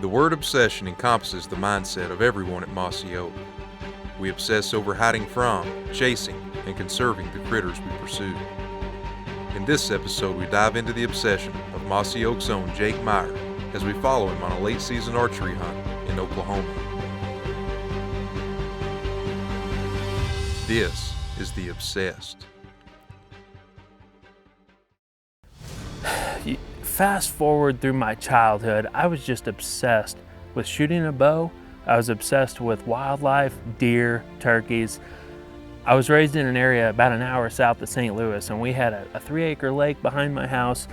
The word obsession encompasses the mindset of everyone at Mossy Oak. We obsess over hiding from, chasing, and conserving the critters we pursue. In this episode, we dive into the obsession of Mossy Oak's own Jake Meyer as we follow him on a late season archery hunt in Oklahoma. This is The Obsessed. Fast forward through my childhood, I was just obsessed with shooting a bow. I was obsessed with wildlife, deer, turkeys. I was raised in an area about an hour south of St. Louis, and we had a 3-acre lake behind my house.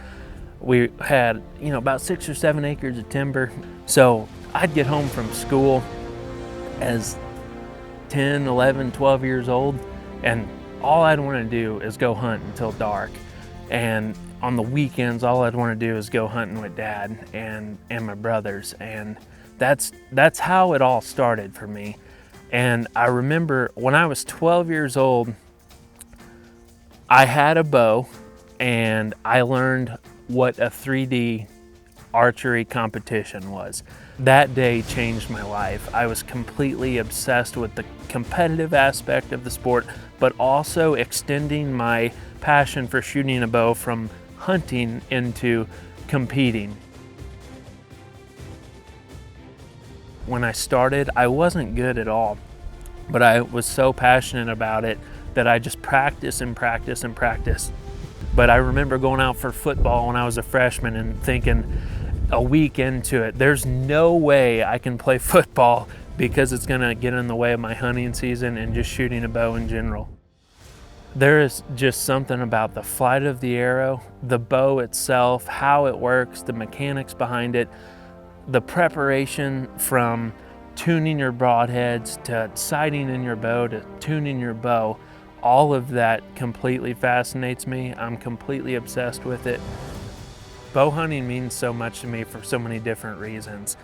We had, about 6 or 7 acres of timber. So I'd get home from school as 10, 11, 12 years old, and all I'd want to do is go hunt until dark. And on the weekends, all I'd want to do is go hunting with Dad and my brothers. And that's how it all started for me. And I remember when I was 12 years old, I had a bow and I learned what a 3D archery competition was. That day changed my life. I was completely obsessed with the competitive aspect of the sport, but also extending my passion for shooting a bow from hunting into competing. When I started, I wasn't good at all, but I was so passionate about it that I just practiced and practiced and practiced. But I remember going out for football when I was a freshman and thinking a week into it, there's no way I can play football because it's gonna get in the way of my hunting season and just shooting a bow in general. There is just something about the flight of the arrow, the bow itself, how it works, the mechanics behind it, the preparation from tuning your broadheads to sighting in your bow to tuning your bow. All of that completely fascinates me. I'm completely obsessed with it. Bow hunting means so much to me for so many different reasons.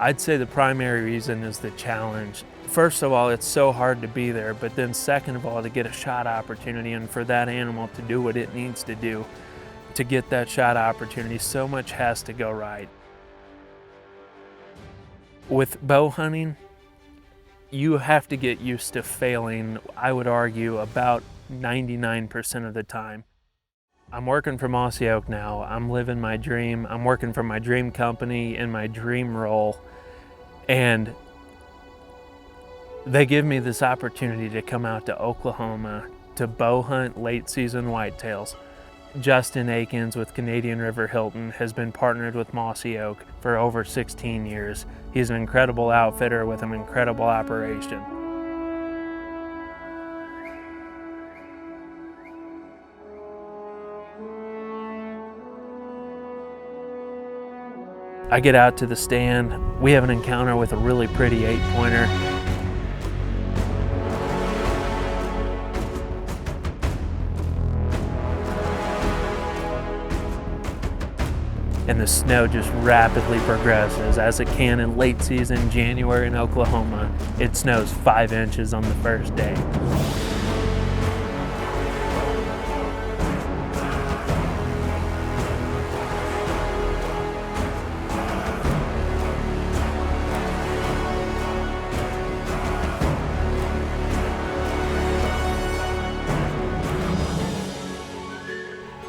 I'd say the primary reason is the challenge. First of all, it's so hard to be there, but then second of all, to get a shot opportunity and for that animal to do what it needs to do to get that shot opportunity, so much has to go right. With bow hunting, you have to get used to failing, I would argue, about 99% of the time. I'm working for Mossy Oak now. I'm living my dream. I'm working for my dream company in my dream role. And they give me this opportunity to come out to Oklahoma to bow hunt late season whitetails. Justin Akins with Canadian River Hilton has been partnered with Mossy Oak for over 16 years. He's an incredible outfitter with an incredible operation. I get out to the stand. We have an encounter with a really pretty 8-pointer. And the snow just rapidly progresses as it can in late season January in Oklahoma. It snows 5 inches on the first day.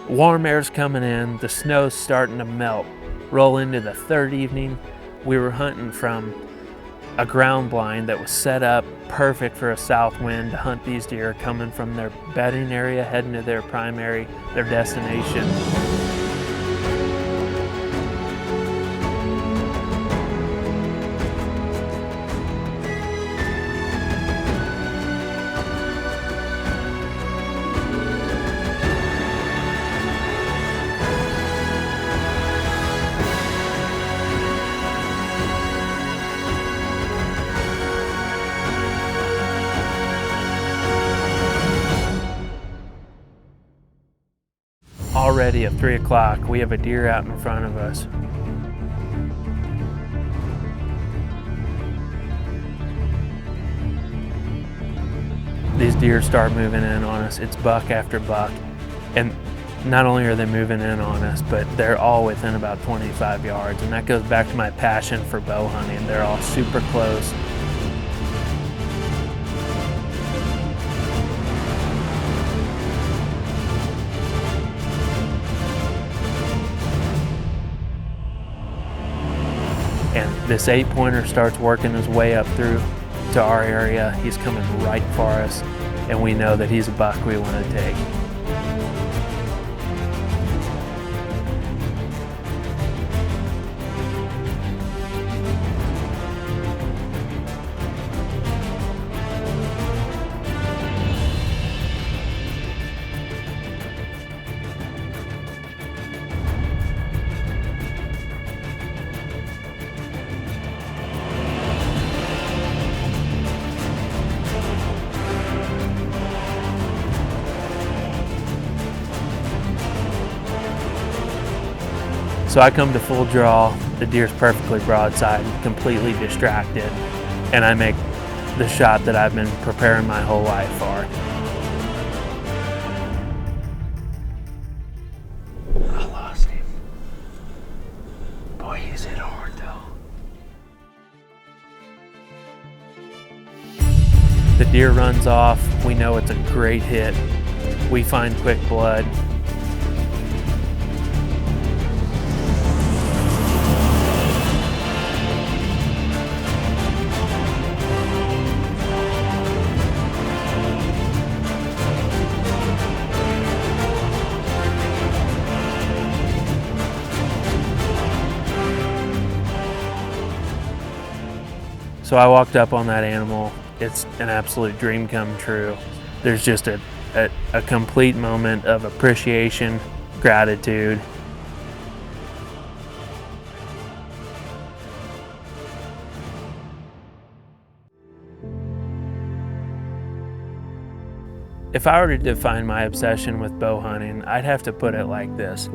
Warm air's coming in, the snow's starting to melt. Roll into the third evening, we were hunting from a ground blind that was set up perfect for a south wind to hunt these deer coming from their bedding area, heading to their primary, their destination. Already at 3 o'clock, we have a deer out in front of us. These deer start moving in on us. It's buck after buck. And not only are they moving in on us, but they're all within about 25 yards. And that goes back to my passion for bow hunting. They're all super close. And this 8-pointer starts working his way up through to our area. He's coming right for us, and we know that he's a buck we want to take. So I come to full draw, the deer's perfectly broadside, completely distracted, and I make the shot that I've been preparing my whole life for. I lost him. Boy, he's hit hard though. The deer runs off, we know it's a great hit. We find quick blood. So I walked up on that animal. It's an absolute dream come true. There's just a complete moment of appreciation, gratitude. If I were to define my obsession with bow hunting, I'd have to put it like this.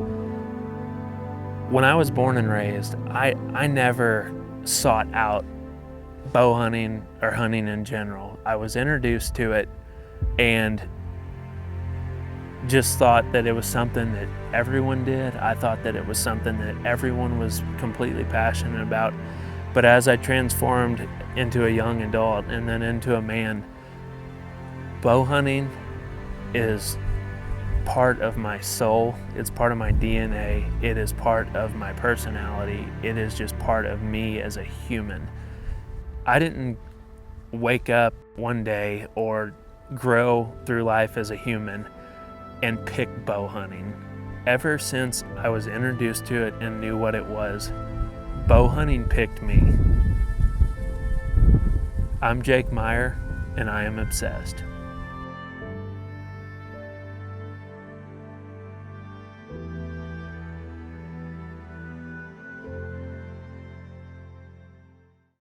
When I was born and raised, I never sought out bow hunting or hunting in general. I was introduced to it and just thought that it was something that everyone did. I thought that it was something that everyone was completely passionate about. But as I transformed into a young adult and then into a man, bow hunting is part of my soul. It's part of my DNA. It is part of my personality. It is just part of me as a human. I didn't wake up one day or grow through life as a human and pick bow hunting. Ever since I was introduced to it and knew what it was, bow hunting picked me. I'm Jake Meyer, and I am obsessed.